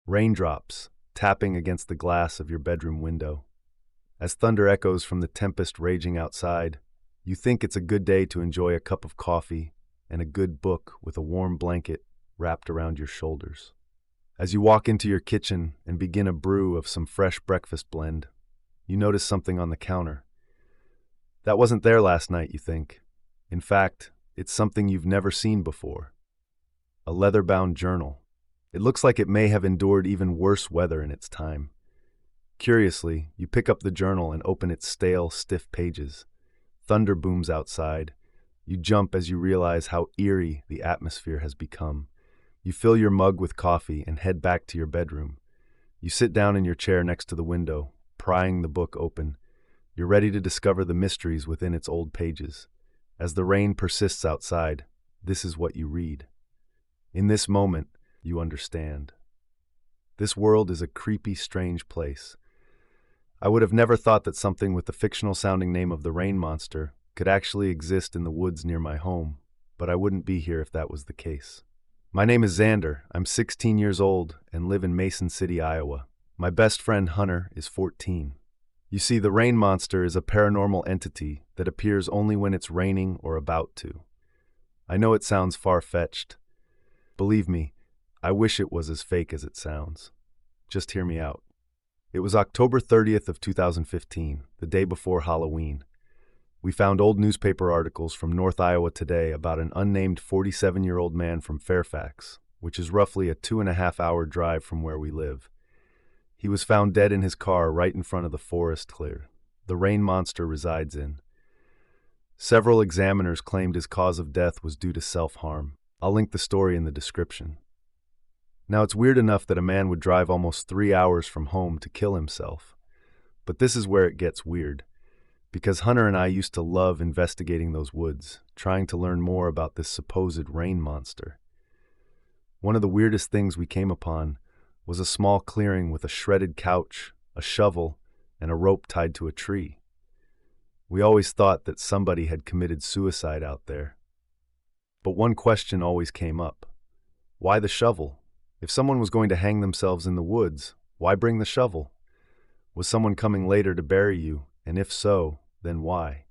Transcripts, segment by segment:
Raindrops tapping against the glass of your bedroom window. As thunder echoes from the tempest raging outside, you think it's a good day to enjoy a cup of coffee and a good book with a warm blanket wrapped around your shoulders. As you walk into your kitchen and begin a brew of some fresh breakfast blend, you notice something on the counter. That wasn't there last night, you think. In fact, it's something you've never seen before. A leather-bound journal. It looks like it may have endured even worse weather in its time. Curiously, you pick up the journal and open its stale, stiff pages. Thunder booms outside. You jump as you realize how eerie the atmosphere has become. You fill your mug with coffee and head back to your bedroom. You sit down in your chair next to the window, prying the book open. You're ready to discover the mysteries within its old pages. As the rain persists outside, this is what you read. In this moment, you understand. This world is a creepy, strange place. I would have never thought that something with the fictional-sounding name of the rain monster could actually exist in the woods near my home, but I wouldn't be here if that was the case. My name is Xander. I'm 16 years old and live in Mason City, Iowa. My best friend Hunter is 14. You see, the rain monster is a paranormal entity that appears only when it's raining or about to. I know it sounds far-fetched. Believe me, I wish it was as fake as it sounds. Just hear me out. It was October 30th of 2015, the day before Halloween. We found old newspaper articles from North Iowa Today about an unnamed 47-year-old man from Fairfax, which is roughly a 2.5-hour drive from where we live. He was found dead in his car right in front of the forest clear the rain monster resides in. Several examiners claimed his cause of death was due to self-harm. I'll link the story in the description. Now, it's weird enough that a man would drive almost 3 hours from home to kill himself. But this is where it gets weird, because Hunter and I used to love investigating those woods, trying to learn more about this supposed rain monster. One of the weirdest things we came upon was a small clearing with a shredded couch, a shovel, and a rope tied to a tree. We always thought that somebody had committed suicide out there. But one question always came up. Why the shovel? If someone was going to hang themselves in the woods, why bring the shovel? Was someone coming later to bury you, and if so, then why?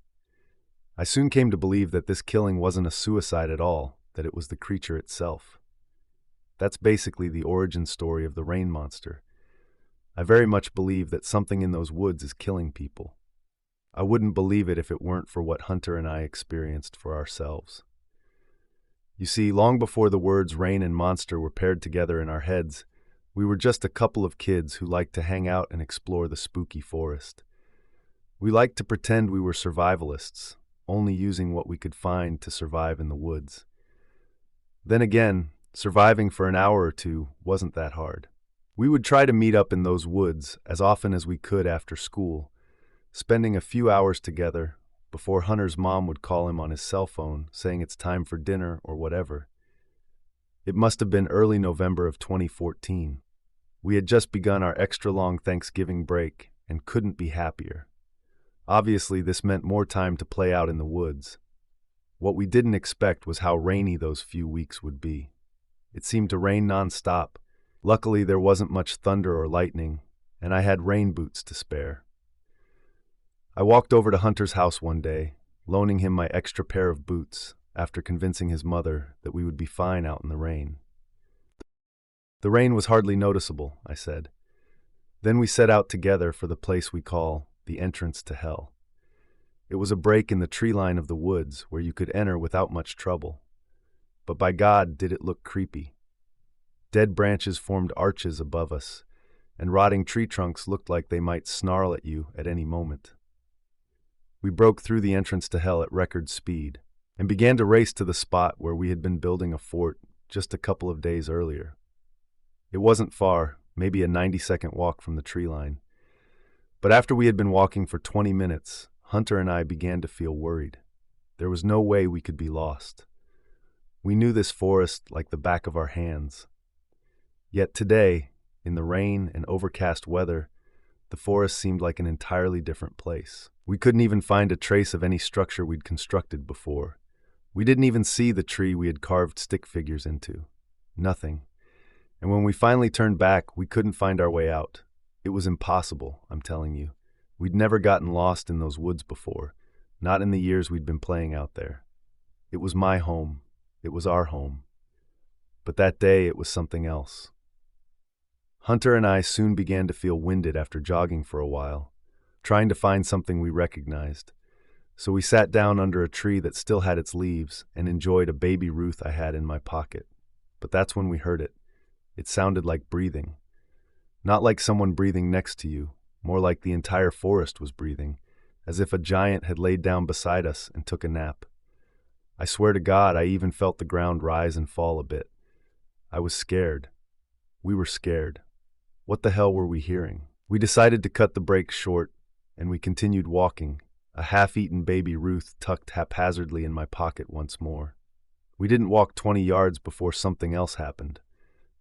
I soon came to believe that this killing wasn't a suicide at all, that it was the creature itself. That's basically the origin story of the rain monster. I very much believe that something in those woods is killing people. I wouldn't believe it if it weren't for what Hunter and I experienced for ourselves. You see, long before the words rain and monster were paired together in our heads, we were just a couple of kids who liked to hang out and explore the spooky forest. We liked to pretend we were survivalists, only using what we could find to survive in the woods. Then again, surviving for an hour or two wasn't that hard. We would try to meet up in those woods as often as we could after school, spending a few hours together before Hunter's mom would call him on his cell phone saying it's time for dinner or whatever. It must have been early November of 2014. We had just begun our extra-long Thanksgiving break and couldn't be happier. Obviously, this meant more time to play out in the woods. What we didn't expect was how rainy those few weeks would be. It seemed to rain non-stop. Luckily, there wasn't much thunder or lightning, and I had rain boots to spare. I walked over to Hunter's house one day, loaning him my extra pair of boots after convincing his mother that we would be fine out in the rain. The rain was hardly noticeable, I said. Then we set out together for the place we call the entrance to hell. It was a break in the tree line of the woods where you could enter without much trouble. But by God, did it look creepy. Dead branches formed arches above us, and rotting tree trunks looked like they might snarl at you at any moment. We broke through the entrance to hell at record speed and began to race to the spot where we had been building a fort just a couple of days earlier. It wasn't far, maybe a 90-second walk from the tree line. But after we had been walking for 20 minutes, Hunter and I began to feel worried. There was no way we could be lost. We knew this forest like the back of our hands. Yet today, in the rain and overcast weather, the forest seemed like an entirely different place. We couldn't even find a trace of any structure we'd constructed before. We didn't even see the tree we had carved stick figures into. Nothing. And when we finally turned back, we couldn't find our way out. It was impossible, I'm telling you. We'd never gotten lost in those woods before, not in the years we'd been playing out there. It was my home. It was our home. But that day, it was something else. Hunter and I soon began to feel winded after jogging for a while, trying to find something we recognized. So we sat down under a tree that still had its leaves and enjoyed a baby Ruth I had in my pocket. But that's when we heard it. It sounded like breathing. Not like someone breathing next to you, more like the entire forest was breathing, as if a giant had laid down beside us and took a nap. I swear to God, I even felt the ground rise and fall a bit. I was scared. We were scared. What the hell were we hearing? We decided to cut the break short, and we continued walking, a half-eaten baby Ruth tucked haphazardly in my pocket once more. We didn't walk 20 yards before something else happened.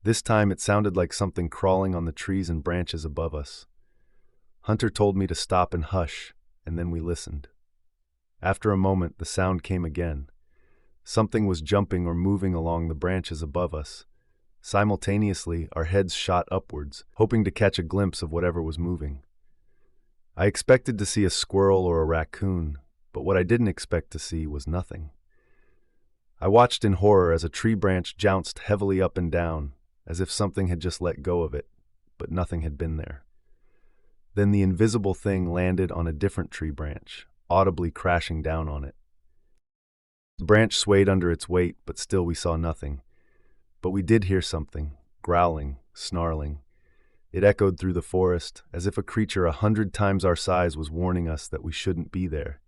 This time it sounded like something crawling on the trees and branches above us. Hunter told me to stop and hush, and then we listened. After a moment, the sound came again. Something was jumping or moving along the branches above us. Simultaneously, our heads shot upwards, hoping to catch a glimpse of whatever was moving. I expected to see a squirrel or a raccoon, but what I didn't expect to see was nothing. I watched in horror as a tree branch jounced heavily up and down, as if something had just let go of it, but nothing had been there. Then the invisible thing landed on a different tree branch, audibly crashing down on it. The branch swayed under its weight, but still we saw nothing. But we did hear something, growling, snarling. It echoed through the forest, as if a creature 100 times our size was warning us that we shouldn't be there.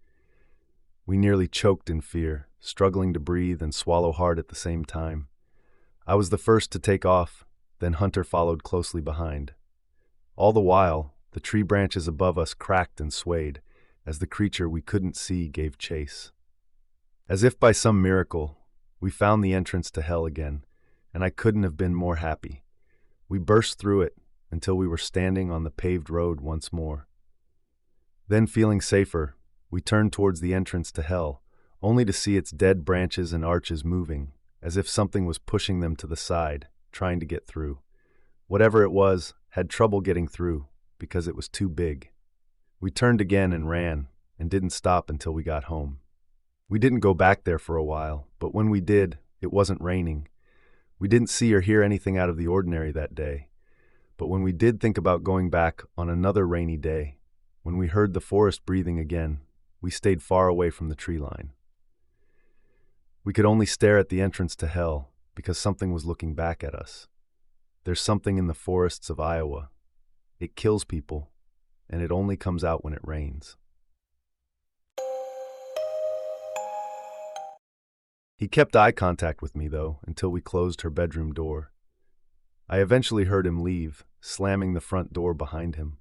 We nearly choked in fear, struggling to breathe and swallow hard at the same time. I was the first to take off, then Hunter followed closely behind. All the while, the tree branches above us cracked and swayed, as the creature we couldn't see gave chase. As if by some miracle, we found the entrance to hell again, and I couldn't have been more happy. We burst through it until we were standing on the paved road once more. Then, feeling safer, we turned towards the entrance to hell, only to see its dead branches and arches moving, as if something was pushing them to the side, trying to get through. Whatever it was, had trouble getting through, because it was too big. We turned again and ran, and didn't stop until we got home. We didn't go back there for a while, but when we did, it wasn't raining. We didn't see or hear anything out of the ordinary that day. But when we did think about going back on another rainy day, when we heard the forest breathing again, we stayed far away from the tree line. We could only stare at the entrance to hell because something was looking back at us. There's something in the forests of Iowa. It kills people, and it only comes out when it rains. He kept eye contact with me, though, until we closed her bedroom door. I eventually heard him leave, slamming the front door behind him.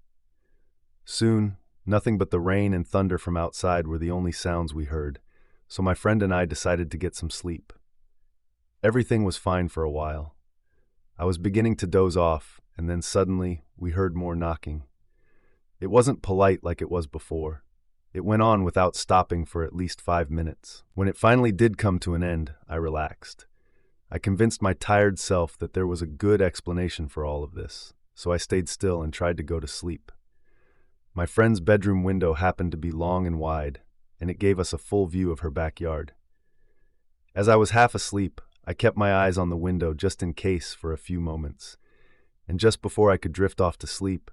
Soon, nothing but the rain and thunder from outside were the only sounds we heard, so my friend and I decided to get some sleep. Everything was fine for a while. I was beginning to doze off, and then suddenly we heard more knocking. It wasn't polite like it was before. It went on without stopping for at least 5 minutes. When it finally did come to an end, I relaxed. I convinced my tired self that there was a good explanation for all of this, so I stayed still and tried to go to sleep. My friend's bedroom window happened to be long and wide, and it gave us a full view of her backyard. As I was half asleep, I kept my eyes on the window just in case for a few moments, and just before I could drift off to sleep,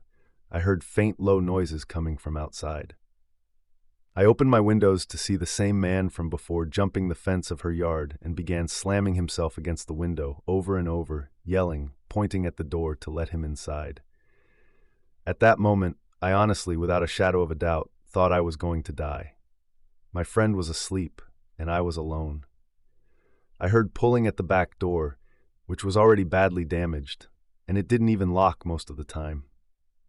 I heard faint low noises coming from outside. I opened my windows to see the same man from before jumping the fence of her yard and began slamming himself against the window over and over, yelling, pointing at the door to let him inside. At that moment, I honestly, without a shadow of a doubt, thought I was going to die. My friend was asleep, and I was alone. I heard pulling at the back door, which was already badly damaged, and it didn't even lock most of the time.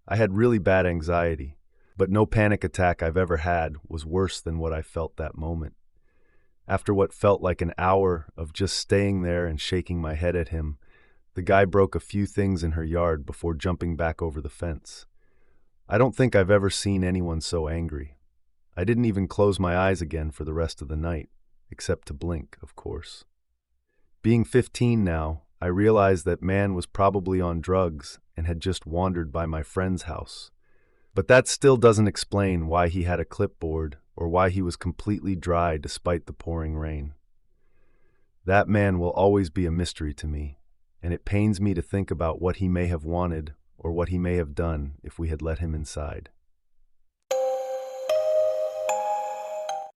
I had really bad anxiety, but no panic attack I've ever had was worse than what I felt that moment. After what felt like an hour of just staying there and shaking my head at him, the guy broke a few things in her yard before jumping back over the fence. I don't think I've ever seen anyone so angry. I didn't even close my eyes again for the rest of the night, except to blink, of course. Being 15 now, I realized that man was probably on drugs and had just wandered by my friend's house. But that still doesn't explain why he had a clipboard or why he was completely dry despite the pouring rain. That man will always be a mystery to me, and it pains me to think about what he may have wanted or what he may have done if we had let him inside.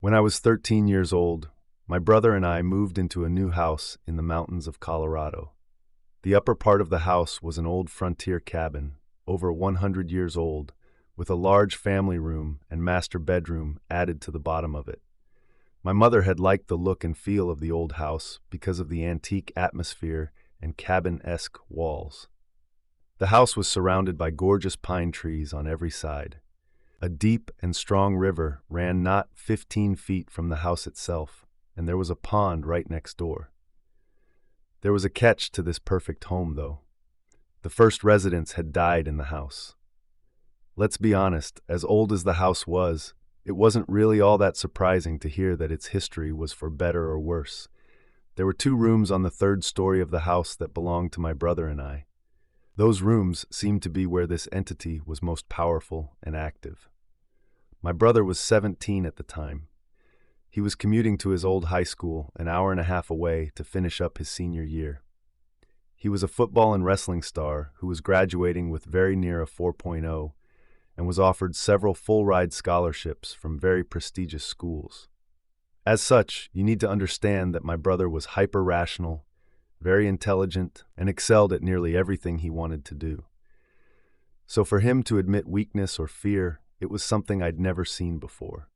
When I was 13 years old, my brother and I moved into a new house in the mountains of Colorado. The upper part of the house was an old frontier cabin, over 100 years old, with a large family room and master bedroom added to the bottom of it. My mother had liked the look and feel of the old house because of the antique atmosphere and cabin-esque walls. The house was surrounded by gorgeous pine trees on every side. A deep and strong river ran not 15 feet from the house itself, and there was a pond right next door. There was a catch to this perfect home, though. The first residents had died in the house. Let's be honest, as old as the house was, it wasn't really all that surprising to hear that its history was for better or worse. There were 2 rooms on the 3rd story of the house that belonged to my brother and I. Those rooms seemed to be where this entity was most powerful and active. My brother was 17 at the time. He was commuting to his old high school an hour and a half away to finish up his senior year. He was a football and wrestling star who was graduating with very near a 4.0 and was offered several full-ride scholarships from very prestigious schools. As such, you need to understand that my brother was hyper-rational, very intelligent, and excelled at nearly everything he wanted to do. So for him to admit weakness or fear, it was something I'd never seen before.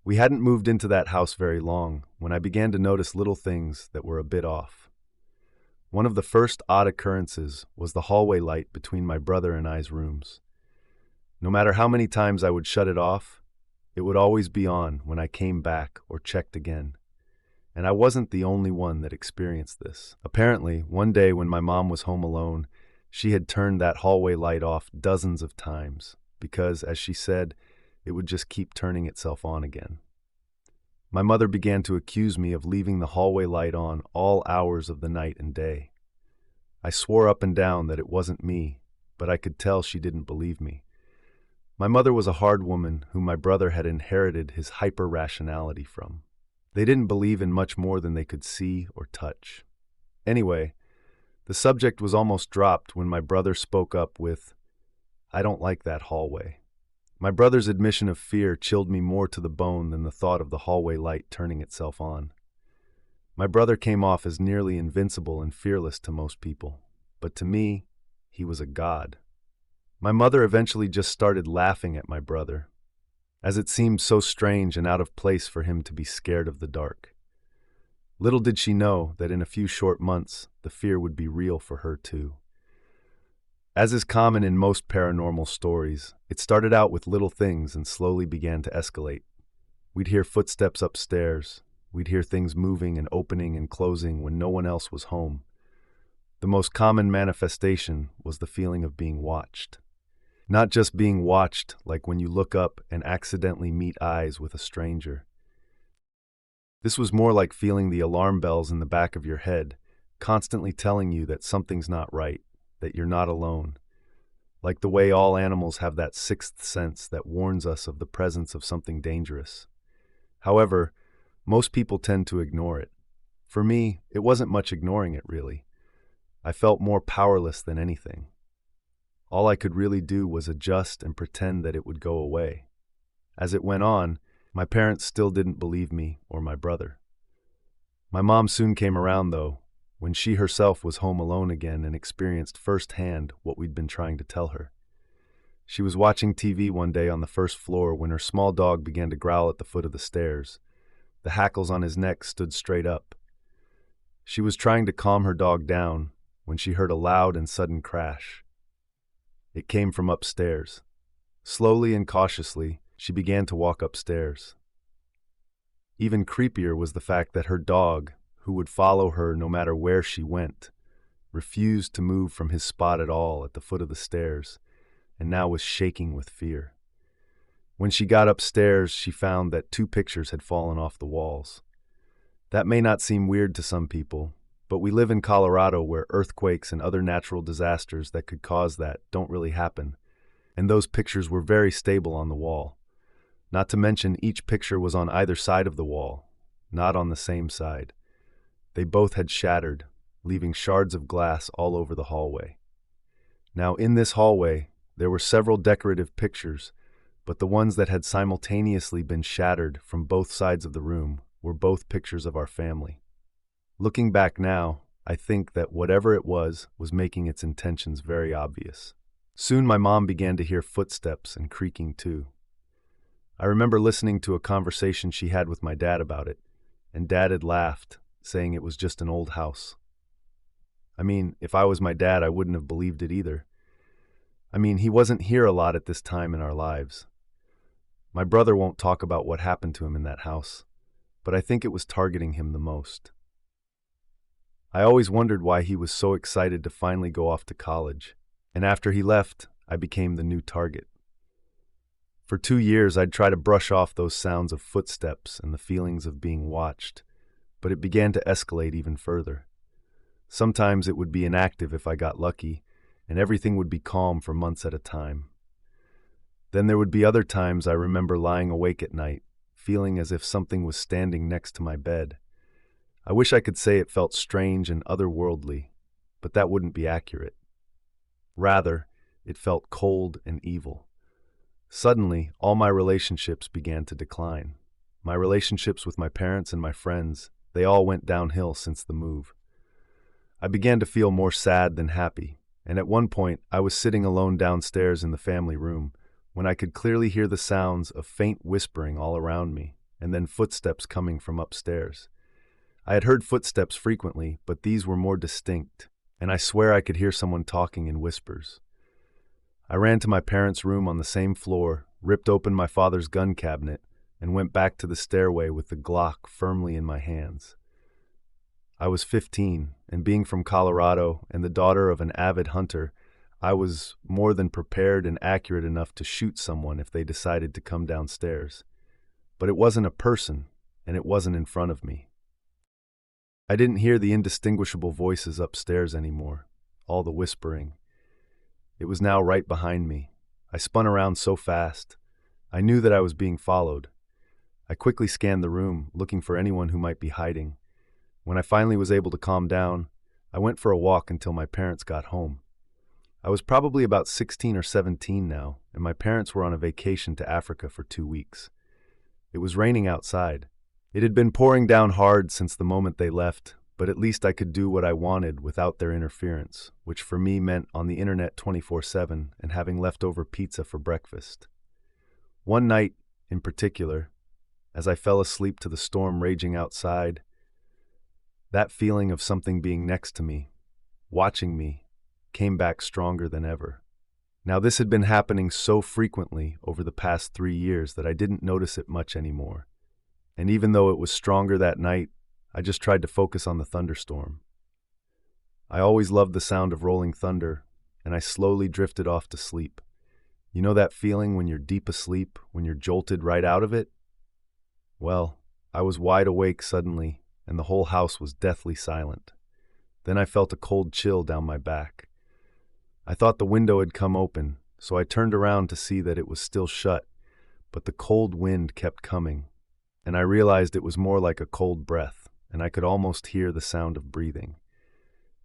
We hadn't moved into that house very long when I began to notice little things that were a bit off. One of the first odd occurrences was the hallway light between my brother and I's rooms. No matter how many times I would shut it off, it would always be on when I came back or checked again. And I wasn't the only one that experienced this. Apparently, one day when my mom was home alone, she had turned that hallway light off dozens of times because, as she said, it would just keep turning itself on again. My mother began to accuse me of leaving the hallway light on all hours of the night and day. I swore up and down that it wasn't me, but I could tell she didn't believe me. My mother was a hard woman whom my brother had inherited his hyper-rationality from. They didn't believe in much more than they could see or touch. Anyway, the subject was almost dropped when my brother spoke up with, "I don't like that hallway." My brother's admission of fear chilled me more to the bone than the thought of the hallway light turning itself on. My brother came off as nearly invincible and fearless to most people, but to me, he was a god. My mother eventually just started laughing at my brother, as it seemed so strange and out of place for him to be scared of the dark. Little did she know that in a few short months, the fear would be real for her too. As is common in most paranormal stories, it started out with little things and slowly began to escalate. We'd hear footsteps upstairs. We'd hear things moving and opening and closing when no one else was home. The most common manifestation was the feeling of being watched. Not just being watched like when you look up and accidentally meet eyes with a stranger. This was more like feeling the alarm bells in the back of your head, constantly telling you that something's not right, that you're not alone. Like the way all animals have that sixth sense that warns us of the presence of something dangerous. However, most people tend to ignore it. For me, it wasn't much ignoring it, really. I felt more powerless than anything. All I could really do was adjust and pretend that it would go away. As it went on, my parents still didn't believe me or my brother. My mom soon came around, though, when she herself was home alone again and experienced firsthand what we'd been trying to tell her. She was watching TV one day on the first floor when her small dog began to growl at the foot of the stairs. The hackles on his neck stood straight up. She was trying to calm her dog down when she heard a loud and sudden crash. It came from upstairs. Slowly and cautiously, she began to walk upstairs. Even creepier was the fact that her dog, who would follow her no matter where she went, refused to move from his spot at all at the foot of the stairs, and now was shaking with fear. When she got upstairs, she found that 2 pictures had fallen off the walls. That may not seem weird to some people, But we live in Colorado where earthquakes and other natural disasters that could cause that don't really happen, and those pictures were very stable on the wall. Not to mention each picture was on either side of the wall, not on the same side. They both had shattered, leaving shards of glass all over the hallway. Now, in this hallway, there were several decorative pictures, but the ones that had simultaneously been shattered from both sides of the room were both pictures of our family. Looking back now, I think that whatever it was making its intentions very obvious. Soon my mom began to hear footsteps and creaking too. I remember listening to a conversation she had with my dad about it, and Dad had laughed, saying it was just an old house. I mean, if I was my dad, I wouldn't have believed it either. I mean, he wasn't here a lot at this time in our lives. My brother won't talk about what happened to him in that house, but I think it was targeting him the most. I always wondered why he was so excited to finally go off to college, and after he left, I became the new target. For 2 years, I'd try to brush off those sounds of footsteps and the feelings of being watched, but it began to escalate even further. Sometimes it would be inactive if I got lucky, and everything would be calm for months at a time. Then there would be other times I remember lying awake at night, feeling as if something was standing next to my bed. I wish I could say it felt strange and otherworldly, but that wouldn't be accurate. Rather, it felt cold and evil. Suddenly, all my relationships began to decline. My relationships with my parents and my friends, they all went downhill since the move. I began to feel more sad than happy, and at one point I was sitting alone downstairs in the family room when I could clearly hear the sounds of faint whispering all around me, and then footsteps coming from upstairs. I had heard footsteps frequently, but these were more distinct, and I swear I could hear someone talking in whispers. I ran to my parents' room on the same floor, ripped open my father's gun cabinet, and went back to the stairway with the Glock firmly in my hands. I was 15, and being from Colorado and the daughter of an avid hunter, I was more than prepared and accurate enough to shoot someone if they decided to come downstairs. But it wasn't a person, and it wasn't in front of me. I didn't hear the indistinguishable voices upstairs anymore, all the whispering. It was now right behind me. I spun around so fast. I knew that I was being followed. I quickly scanned the room, looking for anyone who might be hiding. When I finally was able to calm down, I went for a walk until my parents got home. I was probably about 16 or 17 now, and my parents were on a vacation to Africa for 2 weeks. It was raining outside. It had been pouring down hard since the moment they left, but at least I could do what I wanted without their interference, which for me meant on the internet 24/7 and having leftover pizza for breakfast. One night, in particular, as I fell asleep to the storm raging outside, that feeling of something being next to me, watching me, came back stronger than ever. Now this had been happening so frequently over the past 3 years that I didn't notice it much anymore. And even though it was stronger that night, I just tried to focus on the thunderstorm. I always loved the sound of rolling thunder, and I slowly drifted off to sleep. You know that feeling when you're deep asleep, when you're jolted right out of it? Well, I was wide awake suddenly, and the whole house was deathly silent. Then I felt a cold chill down my back. I thought the window had come open, so I turned around to see that it was still shut, but the cold wind kept coming, and I realized it was more like a cold breath, and I could almost hear the sound of breathing.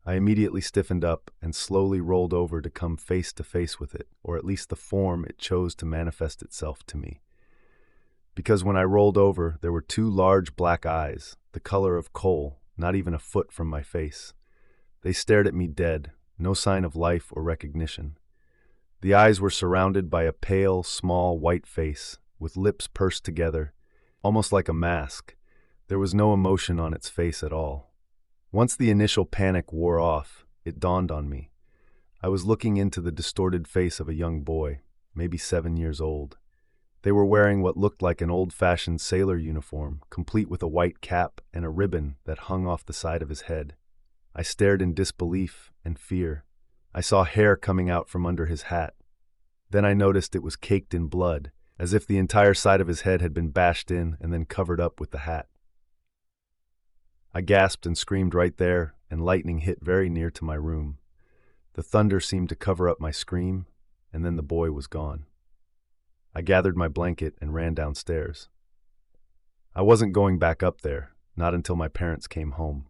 I immediately stiffened up and slowly rolled over to come face to face with it, or at least the form it chose to manifest itself to me. Because when I rolled over, there were 2 large black eyes, the color of coal, not even a foot from my face. They stared at me dead, no sign of life or recognition. The eyes were surrounded by a pale, small, white face, with lips pursed together, almost like a mask. There was no emotion on its face at all. Once the initial panic wore off, it dawned on me. I was looking into the distorted face of a young boy, maybe 7 years old. They were wearing what looked like an old-fashioned sailor uniform, complete with a white cap and a ribbon that hung off the side of his head. I stared in disbelief and fear. I saw hair coming out from under his hat. Then I noticed it was caked in blood, as if the entire side of his head had been bashed in and then covered up with the hat. I gasped and screamed right there, and lightning hit very near to my room. The thunder seemed to cover up my scream, and then the boy was gone. I gathered my blanket and ran downstairs. I wasn't going back up there, not until my parents came home.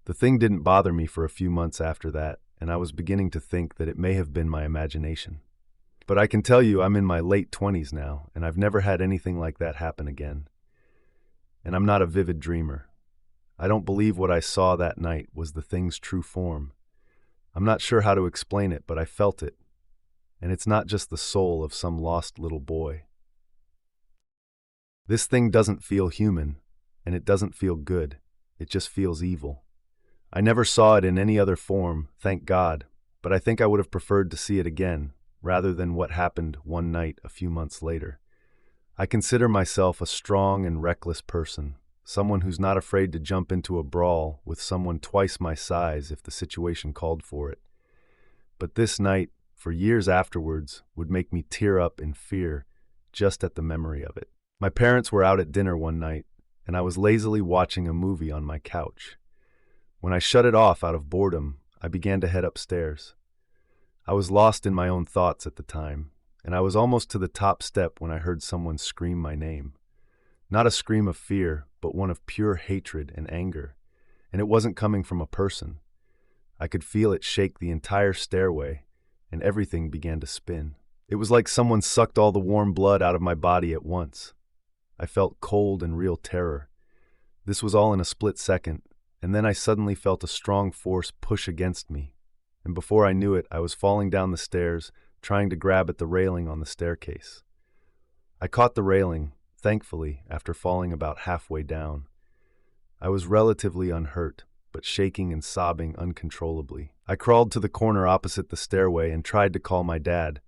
The thing didn't bother me for a few months after that, and I was beginning to think that it may have been my imagination. But I can tell you I'm in my late 20s now, and I've never had anything like that happen again. And I'm not a vivid dreamer. I don't believe what I saw that night was the thing's true form. I'm not sure how to explain it, but I felt it. And it's not just the soul of some lost little boy. This thing doesn't feel human, and it doesn't feel good. It just feels evil. I never saw it in any other form, thank God, but I think I would have preferred to see it again, rather than what happened one night a few months later. I consider myself a strong and reckless person, someone who's not afraid to jump into a brawl with someone twice my size if the situation called for it. But this night, for years afterwards, would make me tear up in fear just at the memory of it. My parents were out at dinner one night, and I was lazily watching a movie on my couch. When I shut it off out of boredom, I began to head upstairs. I was lost in my own thoughts at the time, and I was almost to the top step when I heard someone scream my name. Not a scream of fear, but one of pure hatred and anger, and it wasn't coming from a person. I could feel it shake the entire stairway, and everything began to spin. It was like someone sucked all the warm blood out of my body at once. I felt cold and real terror. This was all in a split second, and then I suddenly felt a strong force push against me, and before I knew it, I was falling down the stairs, trying to grab at the railing on the staircase. I caught the railing, thankfully, after falling about halfway down. I was relatively unhurt, but shaking and sobbing uncontrollably. I crawled to the corner opposite the stairway and tried to call my dad,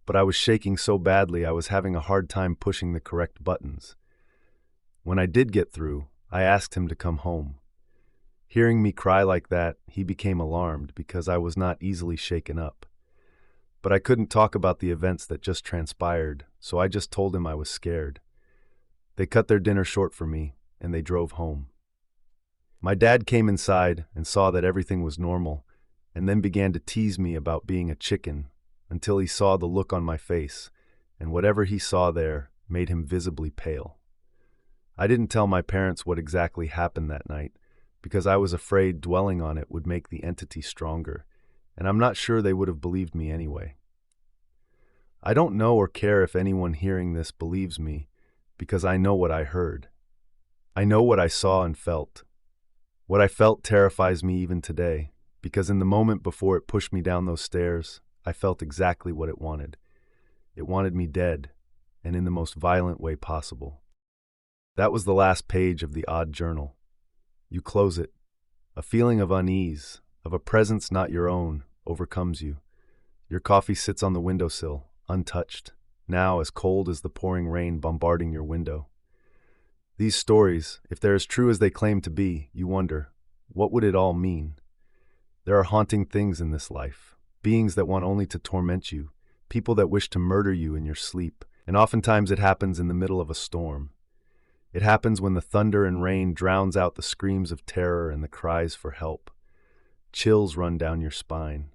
but I was shaking so badly I was having a hard time pushing the correct buttons. When I did get through, I asked him to come home. Hearing me cry like that, he became alarmed because I was not easily shaken up. But I couldn't talk about the events that just transpired, so I just told him I was scared. They cut their dinner short for me, and they drove home. My dad came inside and saw that everything was normal, and then began to tease me about being a chicken until he saw the look on my face, and whatever he saw there made him visibly pale. I didn't tell my parents what exactly happened that night, because I was afraid dwelling on it would make the entity stronger, and I'm not sure they would have believed me anyway. I don't know or care if anyone hearing this believes me, because I know what I heard. I know what I saw and felt. What I felt terrifies me even today, because in the moment before it pushed me down those stairs, I felt exactly what it wanted. It wanted me dead, and in the most violent way possible. That was the last page of the odd journal. You close it. A feeling of unease, of a presence not your own, overcomes you. Your coffee sits on the windowsill, untouched, now as cold as the pouring rain bombarding your window. These stories, if they're as true as they claim to be, you wonder, what would it all mean? There are haunting things in this life, beings that want only to torment you, people that wish to murder you in your sleep, and oftentimes it happens in the middle of a storm. It happens when the thunder and rain drowns out the screams of terror and the cries for help. Chills run down your spine.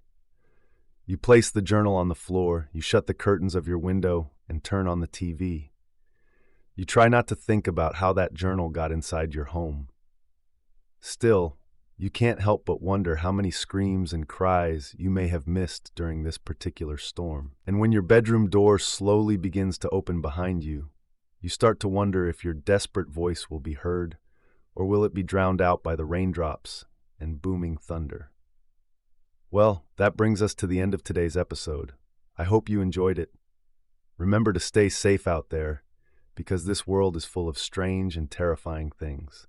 You place the journal on the floor, you shut the curtains of your window, and turn on the TV. You try not to think about how that journal got inside your home. Still, you can't help but wonder how many screams and cries you may have missed during this particular storm. And when your bedroom door slowly begins to open behind you, you start to wonder if your desperate voice will be heard, or will it be drowned out by the raindrops and booming thunder. Well, that brings us to the end of today's episode. I hope you enjoyed it. Remember to stay safe out there, because this world is full of strange and terrifying things.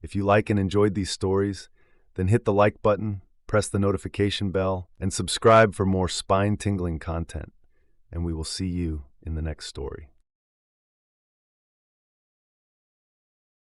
If you like and enjoyed these stories, then hit the like button, press the notification bell, and subscribe for more spine-tingling content. And we will see you in the next story.